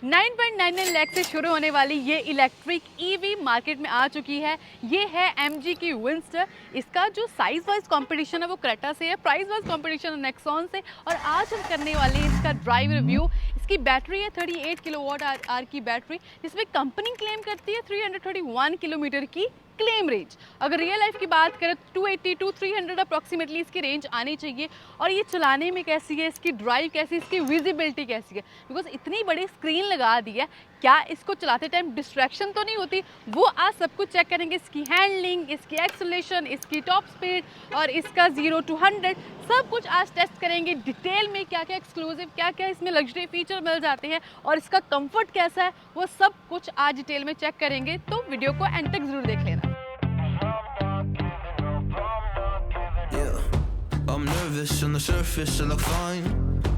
9.99 लाख से शुरू होने वाली ये इलेक्ट्रिक ईवी मार्केट में आ चुकी है। ये है एमजी की विंस्टर। इसका जो साइज वाइज कंपटीशन है वो क्रेटा से है, प्राइस वाइज कंपटीशन है नेक्सॉन से। और आज हम करने वाले हैं इसका ड्राइव रिव्यू। इसकी बैटरी है 38 किलोवाट आर की बैटरी, जिसमें कंपनी क्लेम करती है 331 किलोमीटर की क्लेम रेंज। अगर रियल लाइफ की बात करें तो 280 टू 300 अप्रॉक्सीमेटली इसकी रेंज आनी चाहिए। और ये चलाने में कैसी है, इसकी ड्राइव कैसी है, इसकी विजिबिलिटी कैसी है, बिकॉज इतनी बड़ी स्क्रीन लगा दी है, क्या इसको चलाते टाइम डिस्ट्रैक्शन तो नहीं होती, वो आज सब कुछ चेक करेंगे। इसकी हैंडलिंग, इसकी एक्सेलरेशन, इसकी टॉप स्पीड और इसका 0 to 100 सब कुछ आज टेस्ट करेंगे डिटेल में। क्या क्या एक्सक्लूसिव, क्या क्या इसमें लग्जरी फीचर मिल जाते हैं और इसका कंफर्ट कैसा है, वो सब कुछ आज डिटेल में चेक करेंगे। तो वीडियो को एंड तक जरूर देख लेना। I'm nervous on the surface, I look fine.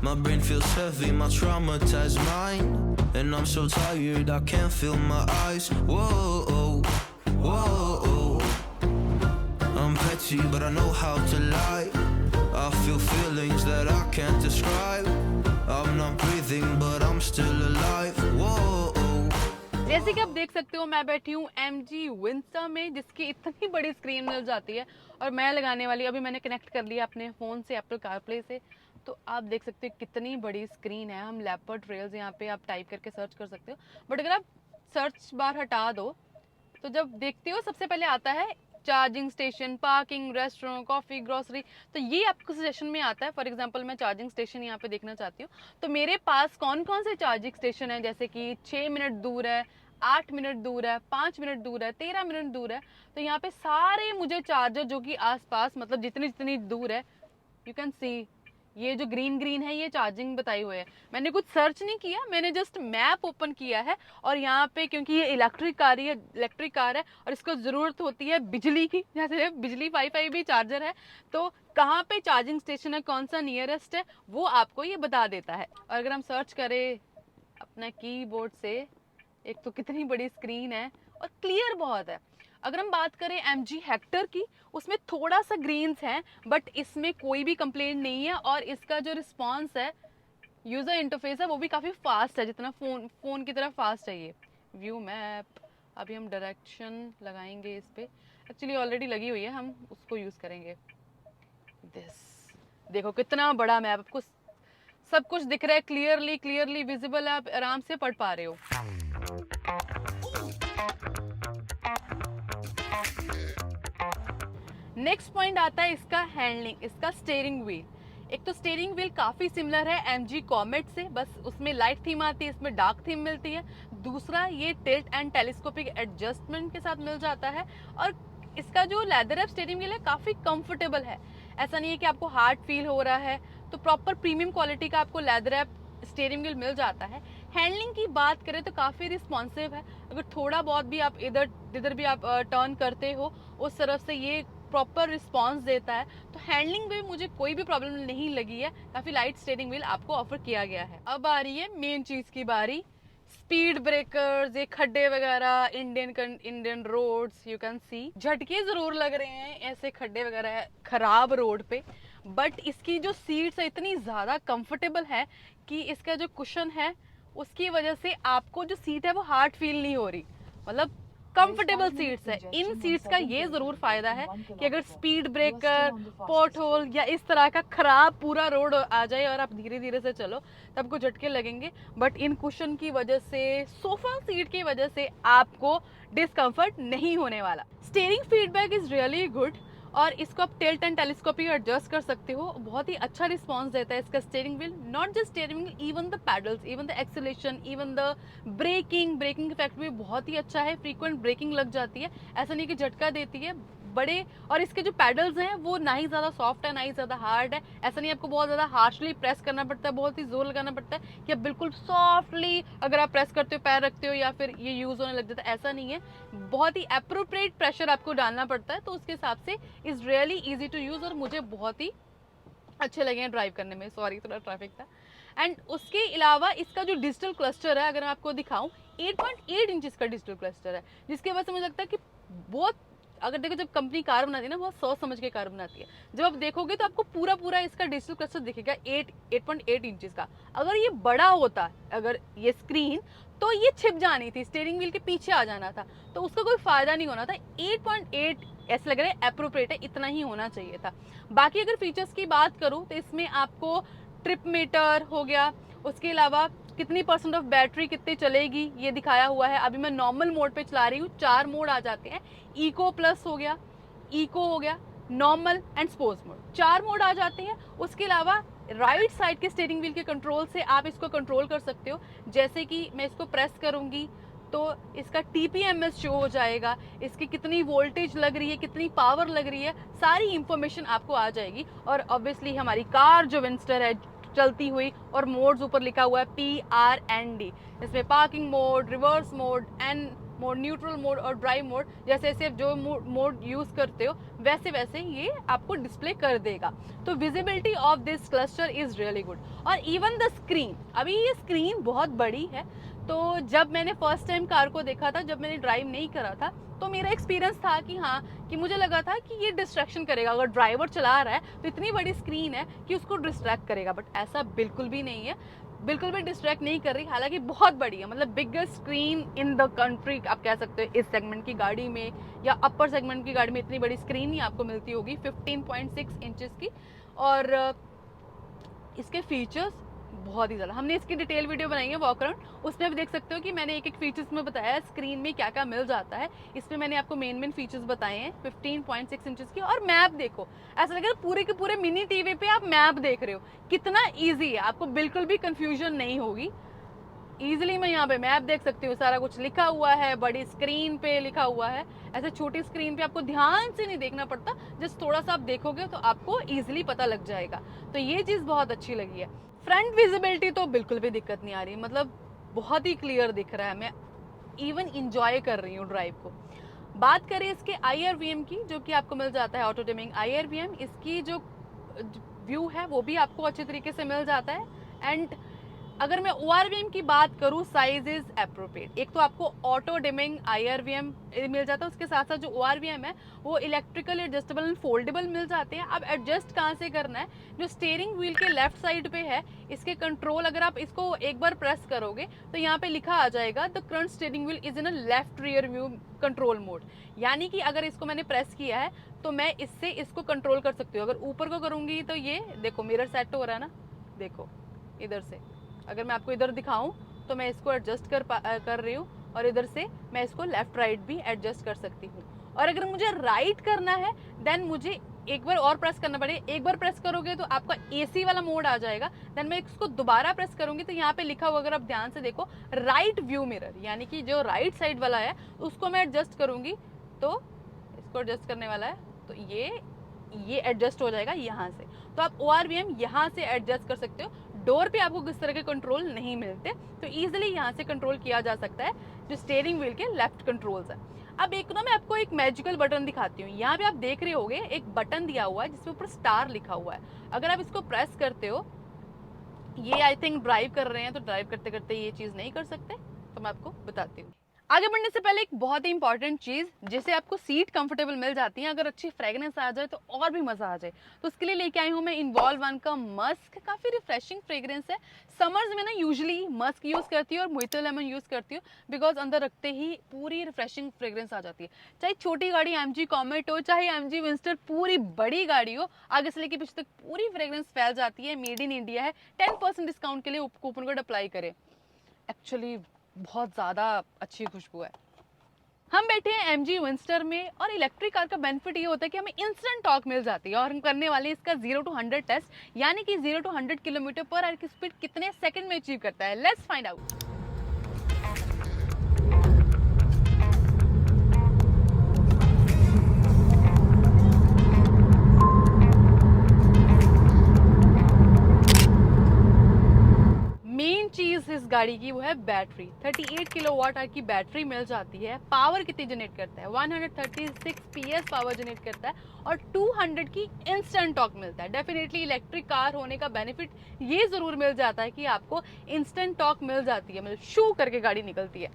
My brain feels heavy, my traumatized mind. And I'm so tired, I can't feel my eyes. Whoa, whoa. I'm petty, but I know how to lie. I feel feelings that I can't describe. I'm not breathing, but I'm still alive. Whoa. जैसे कि आप देख सकते हो, मैं बैठी हूँ MG विंस्टर में, जिसकी इतनी बड़ी स्क्रीन मिल जाती है। और मैं लगाने वाली, अभी मैंने कनेक्ट कर लिया अपने फ़ोन से एप्पल कारप्ले से, तो आप देख सकते हो कितनी बड़ी स्क्रीन है। हम लेपर्ड ट्रेल्स यहाँ पे आप टाइप करके सर्च कर सकते हो, बट अगर आप सर्च बार हटा दो तो जब देखते हो सबसे पहले आता है charging station, parking, restaurant, coffee, grocery. तो ये आपको सजेशन में आता है। फॉर एग्जांपल मैं चार्जिंग स्टेशन यहाँ पे देखना चाहती हूँ, तो मेरे पास कौन कौन से चार्जिंग स्टेशन है, जैसे कि 6 मिनट दूर है, 8 मिनट दूर है, 5 मिनट दूर है, 13 मिनट दूर है। तो यहाँ पे सारे मुझे चार्जर जो कि आसपास, मतलब जितनी जितनी दूर है, यू कैन सी ये जो ग्रीन ग्रीन है ये चार्जिंग बताई हुए है। मैंने कुछ सर्च नहीं किया, मैंने जस्ट मैप ओपन किया है। और यहाँ पे क्योंकि ये इलेक्ट्रिक कार है और इसको ज़रूरत होती है बिजली की, जैसे बिजली वाईफाई भी चार्जर है, तो कहाँ पे चार्जिंग स्टेशन है, कौन सा नियरेस्ट है, वो आपको ये बता देता है। और अगर हम सर्च करें अपना कीबोर्ड से, एक तो कितनी बड़ी स्क्रीन है और क्लियर बहुत है। अगर हम बात करें MG हेक्टर की, उसमें थोड़ा सा ग्रीन्स है, बट इसमें कोई भी कंप्लेंट नहीं है। और इसका जो रिस्पॉन्स है, यूज़र इंटरफेस है, वो भी काफ़ी फास्ट है, जितना फ़ोन की तरह फास्ट है ये। व्यू मैप, अभी हम डायरेक्शन लगाएंगे इस पर, एक्चुअली ऑलरेडी लगी हुई है, हम उसको यूज़ करेंगे। दिस देखो कितना बड़ा मैप, आपको सब कुछ दिख रहा है, क्लियरली विजिबल है, आप आराम से पढ़ पा रहे हो। नेक्स्ट पॉइंट आता है इसका हैंडलिंग, इसका स्टीयरिंग व्हील। एक तो स्टीयरिंग व्हील काफ़ी सिमिलर है MG कॉमेट से, बस उसमें लाइट थीम आती है, इसमें डार्क थीम मिलती है। दूसरा, ये टिल्ट एंड टेलीस्कोपिक एडजस्टमेंट के साथ मिल जाता है। और इसका जो लेदर रैप स्टीयरिंग व्हील है काफ़ी कंफर्टेबल है, ऐसा नहीं है कि आपको हार्ड फील हो रहा है। तो प्रॉपर प्रीमियम क्वालिटी का आपको लेदर रैप स्टीयरिंग व्हील मिल जाता है। हैंडलिंग की बात करें तो काफ़ी रिस्पॉन्सिव है। अगर थोड़ा बहुत भी आप इधर भी आप टर्न करते हो, उस तरफ से ये प्रॉपर रिस्पॉन्स देता है। तो हैंडलिंग में मुझे कोई भी प्रॉब्लम नहीं लगी है, काफ़ी लाइट स्टीयरिंग व्हील आपको ऑफर किया गया है। अब आ रही है मेन चीज़ की बारी, स्पीड ब्रेकर्स, ये खड्डे वगैरह, Indian roads, you can see झटके ज़रूर लग रहे हैं ऐसे खड्डे वगैरह खराब रोड पे। बट इसकी जो सीट्स है इतनी ज़्यादा कंफर्टेबल है कि इसका जो कुशन है उसकी वजह से आपको जो सीट है वो हार्ड फील नहीं हो रही, मतलब कंफर्टेबल सीट्स है। इन सीट्स का ये ज़रूर फ़ायदा है कि अगर स्पीड ब्रेकर, पोर्ट होल या इस तरह का ख़राब पूरा रोड आ जाए और आप धीरे धीरे से चलो तब आपको झटके लगेंगे। बट इन कुशन की वजह से, सोफ़ा सीट की वजह से आपको डिस्कम्फर्ट नहीं होने वाला। Steering feedback is really good और इसको आप टिल्ट एंड टेलीस्कोपिक एडजस्ट कर सकते हो। बहुत ही अच्छा रिस्पांस देता है इसका steering wheel. Not just steering wheel, even the pedals, even the acceleration, even the braking effect भी बहुत ही अच्छा है। फ्रीक्वेंट ब्रेकिंग लग जाती है, ऐसा नहीं कि झटका देती है बड़े। और इसके जो पैडल्स हैं वो ना ही ज़्यादा सॉफ्ट है ना ही ज़्यादा हार्ड है, ऐसा नहीं आपको बहुत ज़्यादा हार्शली प्रेस करना पड़ता है, बहुत ही जोर लगाना पड़ता है कि आप बिल्कुल सॉफ्टली अगर आप प्रेस करते हो, पैर रखते हो या फिर ये यूज़ होने लग जाता है, ऐसा नहीं है। बहुत ही अप्रोप्रिएट प्रेशर आपको डालना पड़ता है, तो उसके हिसाब से is really easy to use और मुझे बहुत ही अच्छे लगे हैं ड्राइव करने में। सॉरी थोड़ा ट्रैफिक था। एंड उसके अलावा इसका जो डिजिटल क्लस्टर है, अगर मैं आपको दिखाऊं, 8.8 इंचेस का डिजिटल क्लस्टर है, जिसकी वजह से मुझे लगता है कि बहुत अगर देखो जब कंपनी कार बनाती है ना, बहुत सोच समझ के कार बनाती है। जब आप देखोगे तो आपको पूरा पूरा इसका डिजिटल क्लस्टर दिखेगा 8.8 इंचेस का। अगर ये बड़ा होता, अगर ये स्क्रीन, तो ये छिप जानी थी, स्टीयरिंग व्हील के पीछे आ जाना था, तो उसका कोई फायदा नहीं होना था। 8.8 ऐसा लग रहा है एप्रोप्रिएट है, इतना ही होना चाहिए था। बाकी अगर फीचर्स की बात करूँ तो इसमें आपको ट्रिप मीटर हो गया, उसके अलावा कितनी % ऑफ बैटरी कितनी चलेगी ये दिखाया हुआ है। अभी मैं नॉर्मल मोड पे चला रही हूँ, 4 मोड आ जाते हैं, इको प्लस हो गया, इको हो गया, normal and sports mode, 4 mode आ जाते हैं। उसके अलावा राइट साइड के स्टीयरिंग व्हील के कंट्रोल से आप इसको कंट्रोल कर सकते हो। जैसे कि मैं इसको प्रेस करूंगी तो इसका TPMS शो हो जाएगा, इसकी कितनी वोल्टेज लग रही है, कितनी पावर लग रही है, सारी इंफॉर्मेशन आपको आ जाएगी। और ऑब्वियसली हमारी कार जो विंस्टर है चलती हुई, और मोड्स ऊपर लिखा हुआ है PRND, इसमें parking mode, reverse mode, N mode, neutral mode और ड्राइव मोड, जैसे जैसे जो मोड यूज करते हो वैसे वैसे ये आपको डिस्प्ले कर देगा। तो visibility of this cluster is really good. और इवन द स्क्रीन, अभी ये स्क्रीन बहुत बड़ी है, तो जब मैंने फर्स्ट टाइम कार को देखा था, जब मैंने ड्राइव नहीं करा था, तो मेरा एक्सपीरियंस था कि हाँ, कि मुझे लगा था कि ये डिस्ट्रैक्शन करेगा, अगर ड्राइवर चला रहा है तो इतनी बड़ी स्क्रीन है कि उसको डिस्ट्रैक्ट करेगा, बट ऐसा बिल्कुल भी नहीं है, बिल्कुल भी डिस्ट्रैक्ट नहीं कर रही। हालांकि बहुत बड़ी है, मतलब biggest screen in the country आप कह सकते हो इस सेगमेंट की गाड़ी में, या अपर सेगमेंट की गाड़ी में इतनी बड़ी स्क्रीन ही आपको मिलती होगी 15.6 इंचेस की। और इसके फीचर्स बहुत ही ज़्यादा, हमने इसकी डिटेल वीडियो बनाई है वॉक अराउंड, उसमें आप देख सकते हो कि मैंने एक एक फीचर्स में बताया है स्क्रीन में क्या क्या मिल जाता है। इसमें मैंने आपको मेन फीचर्स बताए हैं 15.6 इंचेस की। और मैप देखो, ऐसा लग रहा है पूरे के पूरे मिनी टीवी पे आप मैप देख रहे हो, कितना ईजी है, आपको बिल्कुल भी कंफ्यूजन नहीं होगी। ईजिली मैं यहाँ पे मैप देख सकती हूँ, सारा कुछ लिखा हुआ है, बड़ी स्क्रीन पे लिखा हुआ है। ऐसे छोटी स्क्रीन पे आपको ध्यान से नहीं देखना पड़ता, जस्ट थोड़ा सा आप देखोगे तो आपको ईजिली पता लग जाएगा। तो ये चीज़ बहुत अच्छी लगी है। फ्रंट विजिबिलिटी तो बिल्कुल भी दिक्कत नहीं आ रही, मतलब बहुत ही क्लियर दिख रहा है, मैं इवन इंजॉय कर रही हूँ ड्राइव को। बात करें इसके IRVM की, जो कि आपको मिल जाता है ऑटो डिमिंग IRVM, इसकी जो व्यू है वो भी आपको अच्छे तरीके से मिल जाता है। एंड अगर मैं ORVM की बात करूँ, साइज इज एप्रोप्रिएट। एक तो आपको ऑटो डिमिंग IRVM मिल जाता है, उसके साथ साथ जो ORVM है वो इलेक्ट्रिकल एडजस्टेबल एंड फोल्डेबल मिल जाते हैं। अब एडजस्ट कहाँ से करना है, जो स्टीयरिंग व्हील के लेफ्ट साइड पे है इसके कंट्रोल, अगर आप इसको एक बार प्रेस करोगे तो यहाँ पे लिखा आ जाएगा the current steering wheel is in a left rear view control mode. यानी कि अगर इसको मैंने प्रेस किया है तो मैं इससे इसको कंट्रोल कर सकती हूँ। अगर ऊपर को करूँगी तो ये देखो मिरर सेट हो रहा है ना, देखो इधर से अगर मैं आपको इधर दिखाऊं तो मैं इसको एडजस्ट कर रही हूँ, और इधर से मैं इसको लेफ्ट राइट भी एडजस्ट कर सकती हूँ। और अगर मुझे राइट करना है देन मुझे एक बार और प्रेस करना पड़ेगा। एक बार प्रेस करोगे तो आपका AC वाला मोड आ जाएगा, देन मैं इसको दोबारा प्रेस करूंगी तो यहाँ पे लिखा हुआ, अगर आप ध्यान से देखो, राइट व्यू मिरर, यानी कि जो राइट साइड वाला है उसको मैं एडजस्ट करूंगी तो इसको एडजस्ट करने वाला है तो ये एडजस्ट हो जाएगा यहाँ से। तो आप ORVM यहाँ से एडजस्ट कर सकते हो। डोर पे आपको किस तरह के कंट्रोल नहीं मिलते, तो इजीली यहाँ से कंट्रोल किया जा सकता है, जो स्टीयरिंग व्हील के लेफ्ट कंट्रोल्स है। अब एक ना मैं आपको एक मैजिकल बटन दिखाती हूँ। यहाँ पे आप देख रहे होगे एक बटन दिया हुआ है जिसके ऊपर स्टार लिखा हुआ है। अगर आप इसको प्रेस करते हो, ये आई थिंक ड्राइव कर रहे हैं तो ड्राइव करते करते ये चीज़ नहीं कर सकते, तो मैं आपको बताती हूँ। आगे बढ़ने से पहले एक बहुत ही इंपॉर्टेंट चीज़, जिससे आपको सीट कंफर्टेबल मिल जाती है, अगर अच्छी फ्रेगनेंस आ जाए तो और भी मज़ा आ जाए, तो उसके लिए लेके आई हूँ मैं इन्वॉल्व 1 का मस्क। काफ़ी रिफ्रेशिंग फ्रेग्रेंस है। समर्स में ना यूजुअली मस्क यूज़ करती हूँ और मोहितो लेमन यूज़ करती हूँ, बिकॉज अंदर रखते ही पूरी रिफ्रेशिंग फ्रेग्रेंस आ जाती है। चाहे छोटी गाड़ी MG कॉमेट हो, चाहे MG विंस्टर पूरी बड़ी गाड़ी हो, आगे से लेके पीछे तक पूरी फ्रेग्रेंस फैल जाती है। मेड इन इंडिया है। 10% डिस्काउंट के लिए कूपन कोड अप्लाई करें। एक्चुअली बहुत ज़्यादा अच्छी खुशबू है। हम बैठे हैं MG विंस्टर में, और इलेक्ट्रिक कार का बेनिफिट ये होता है कि हमें इंस्टेंट टॉर्क मिल जाती है, और हम करने वाले हैं इसका 0 to 100 टेस्ट, यानी कि 0 to 100 किलोमीटर पर आवर की स्पीड कितने सेकंड में अचीव करता है। Let's find out. मेन चीज इस गाड़ी की वो है बैटरी। 38 किलोवाट आवर की बैटरी मिल जाती है। पावर कितनी जनरेट करता है, 136 PS पावर जनरेट करता है, और 200 की इंस्टेंट टॉर्क मिलता है। डेफिनेटली इलेक्ट्रिक कार होने का बेनिफिट ये जरूर मिल जाता है कि आपको इंस्टेंट टॉर्क मिल जाती है, मतलब शू करके गाड़ी निकलती है।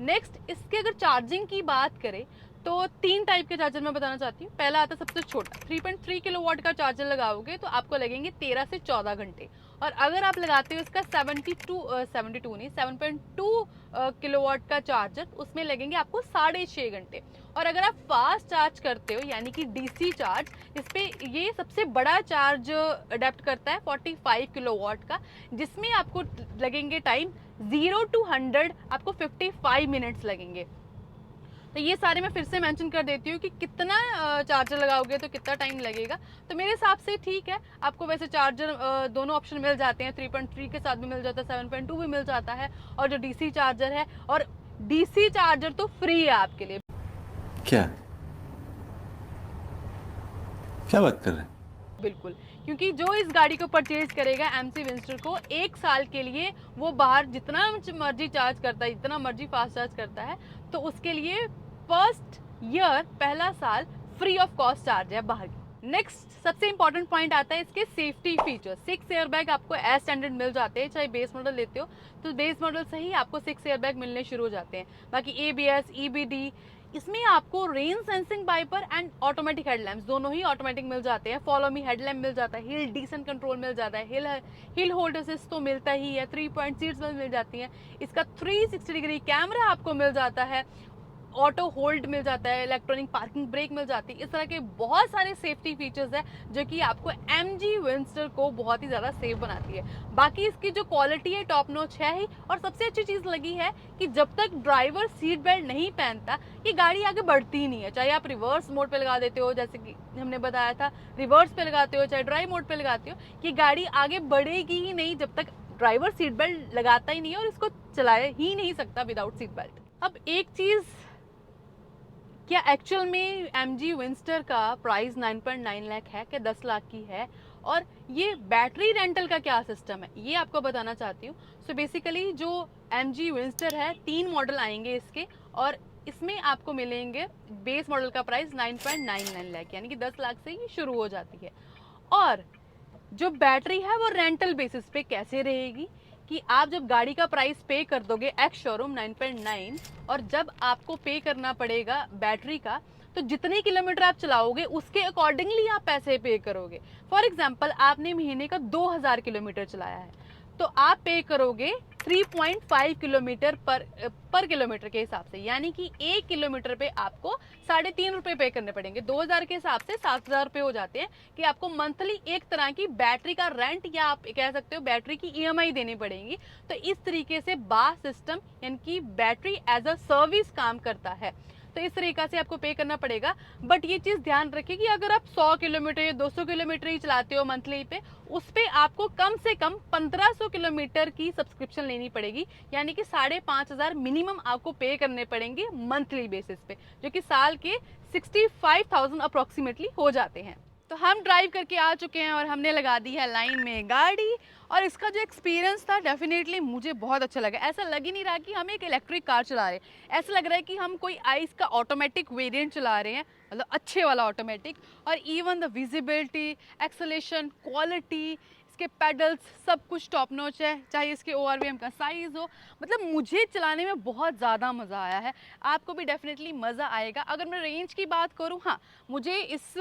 नेक्स्ट, इसके अगर चार्जिंग की बात करें तो 3 टाइप के चार्जर मैं बताना चाहती हूँ। पहला आता है सबसे छोटा 3.3 किलोवाट का चार्जर लगाओगे तो आपको लगेंगे 13 से 14 घंटे, और अगर आप लगाते हो इसका 72 नहीं 7.2 किलोवाट का चार्जर, उसमें लगेंगे आपको 6.5 घंटे। और अगर आप फास्ट चार्ज करते हो यानी कि डीसी चार्ज, इस पे ये सबसे बड़ा चार्ज अडेप्ट करता है 45 किलोवाट का, जिसमें आपको लगेंगे टाइम 0 to 100 आपको 55 मिनट्स लगेंगे। तो ये सारे मैं फिर से मेंशन कर देती हूँ कि कितना चार्जर लगाओगे तो कितना टाइम लगेगा। तो मेरे हिसाब से ठीक है, आपको वैसे चार्जर दोनों ऑप्शन मिल जाते हैं, 3.3 के साथ भी मिल जाता है, 7.2 भी मिल जाता है, और जो डीसी चार्जर है, और डीसी चार्जर तो फ्री है आपके लिए। क्या क्या बात कर रहे हैं? बिल्कुल, क्योंकि जो इस गाड़ी को परचेज करेगा एमजी विंस्टर को 1 साल के लिए, वो बाहर जितना मर्जी चार्ज करता है, जितना मर्जी फास्ट चार्ज करता है, तो उसके लिए फर्स्ट ईयर पहला साल फ्री ऑफ कॉस्ट चार्ज है बाहर। नेक्स्ट सबसे इंपॉर्टेंट पॉइंट आता है इसके सेफ्टी फीचर्स। 6 एयरबैग आपको एज स्टैंडर्ड मिल जाते हैं, चाहे बेस मॉडल लेते हो तो बेस मॉडल से ही आपको 6 एयरबैग मिलने शुरू हो जाते हैं। बाकी ABS, EBD, इसमें आपको rain sensing wiper and automatic headlamps दोनों ही ऑटोमेटिक मिल जाते हैं। फॉलो मी हेडलैम्प मिल जाता है, हिल डिसेंट कंट्रोल मिल जाता है, हिल होल्ड असिस्ट तो मिलता ही है, 3 पॉइंट सीट्स मिल जाती हैं। इसका 360 डिग्री कैमरा आपको मिल जाता है, ऑटो होल्ड मिल जाता है, इलेक्ट्रॉनिक पार्किंग ब्रेक मिल जाती है। इस तरह के बहुत सारे सेफ्टी फीचर्स है जो कि आपको एमजी विंस्टर को बहुत ही ज़्यादा सेफ बनाती है। बाकी इसकी जो क्वालिटी है टॉप नॉच है ही, और सबसे अच्छी चीज़ लगी है कि जब तक ड्राइवर सीट बेल्ट नहीं पहनता ये गाड़ी आगे बढ़ती ही नहीं है। चाहे आप रिवर्स मोड पे लगा देते हो, जैसे कि हमने बताया था रिवर्स पे लगाते हो, चाहे ड्राइव मोड पे लगाते हो, ये गाड़ी आगे बढ़ेगी ही नहीं जब तक ड्राइवर सीट बेल्ट लगाता ही नहीं है और इसको चलाए ही नहीं सकता विदाउट सीट बेल्ट। अब एक चीज़, क्या एक्चुअल में एमजी विंस्टर का प्राइस 9.9 लाख है, क्या 10 लाख की है? और ये बैटरी रेंटल का क्या सिस्टम है ये आपको बताना चाहती हूँ। सो बेसिकली जो एमजी विंस्टर है 3 मॉडल आएंगे इसके, और इसमें आपको मिलेंगे बेस मॉडल का प्राइस 9.99 लाख, यानी कि 10 लाख से ये शुरू हो जाती है। और जो बैटरी है वो रेंटल बेसिस पे कैसे रहेगी कि आप जब गाड़ी का प्राइस पे कर दोगे एक्स शोरूम 9.9, और जब आपको पे करना पड़ेगा बैटरी का, तो जितने किलोमीटर आप चलाओगे उसके अकॉर्डिंगली आप पैसे पे करोगे। फॉर एग्जांपल आपने महीने का 2000 किलोमीटर चलाया है तो आप पे करोगे 3.5 किलोमीटर पर किलोमीटर के हिसाब से, यानी कि 1 किलोमीटर पे आपको 3.5 रुपये पे करने पड़ेंगे। 2000 के हिसाब से 7000 रुपये हो जाते हैं कि आपको मंथली एक तरह की बैटरी का रेंट, या आप कह सकते हो बैटरी की EMI देनी पड़ेगी। तो इस तरीके से बा सिस्टम यानी कि बैटरी एज अ सर्विस काम करता है, तो इस तरीका से आपको पे करना पड़ेगा। बट ये चीज़ ध्यान रखिए कि अगर आप 100 किलोमीटर या 200 किलोमीटर ही चलाते हो मंथली पे, उस पे आपको कम से कम 1500 किलोमीटर की सब्सक्रिप्शन लेनी पड़ेगी, यानी कि 5500 मिनिमम आपको पे करने पड़ेंगे मंथली बेसिस पे, जो कि साल के 65,000 अप्रोक्सीमेटली हो जाते हैं। तो हम ड्राइव करके आ चुके हैं और हमने लगा दी है लाइन में गाड़ी, और इसका जो एक्सपीरियंस था डेफिनेटली मुझे बहुत अच्छा लगा। ऐसा लग ही नहीं रहा कि हम एक इलेक्ट्रिक कार चला रहे हैं, ऐसा लग रहा है कि हम कोई आइस का ऑटोमेटिक वेरिएंट चला रहे हैं, मतलब अच्छे वाला ऑटोमेटिक। और even the visibility, acceleration, quality, इसके पेडल्स, सब कुछ टॉप नॉच है, चाहे इसके ORVM का साइज़ हो। मतलब मुझे चलाने में बहुत ज़्यादा मज़ा आया है, आपको भी डेफिनेटली मज़ा आएगा। अगर मैं रेंज की बात करूँ, हाँ मुझे इस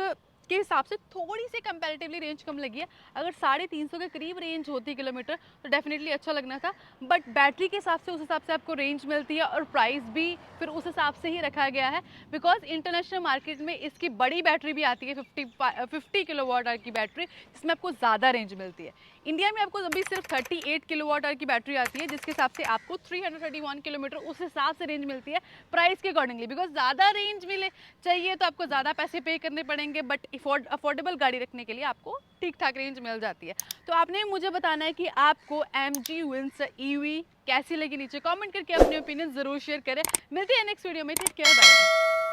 के हिसाब से थोड़ी सी कंपैरेटिवली रेंज कम लगी है। अगर 350 के करीब रेंज होती किलोमीटर तो डेफिनेटली अच्छा लगना था, बट बैटरी के हिसाब से उस हिसाब से आपको रेंज मिलती है, और प्राइस भी फिर उस हिसाब से ही रखा गया है, बिकॉज इंटरनेशनल मार्केट में इसकी बड़ी बैटरी भी आती है 50 किलोवाट आवर की बैटरी, जिसमें आपको ज़्यादा रेंज मिलती है। इंडिया में आपको अभी सिर्फ 38 किलोवाट आवर की बैटरी आती है, जिसके हिसाब से आपको 331 किलोमीटर उस हिसाब से रेंज मिलती है प्राइस के अकॉर्डिंगली। बिकॉज ज़्यादा रेंज मिले चाहिए तो आपको ज़्यादा पैसे पे करने पड़ेंगे, बट अफोर्डेबल गाड़ी रखने के लिए आपको ठीक ठाक रेंज मिल जाती है। तो आपने मुझे बताना है कि आपको एमजी विंस्टर EV कैसी लगी, नीचे कमेंट करके अपने ओपिनियन ज़रूर शेयर करें। मिलते हैं नेक्स्ट वीडियो में, टेक केयर, बाय।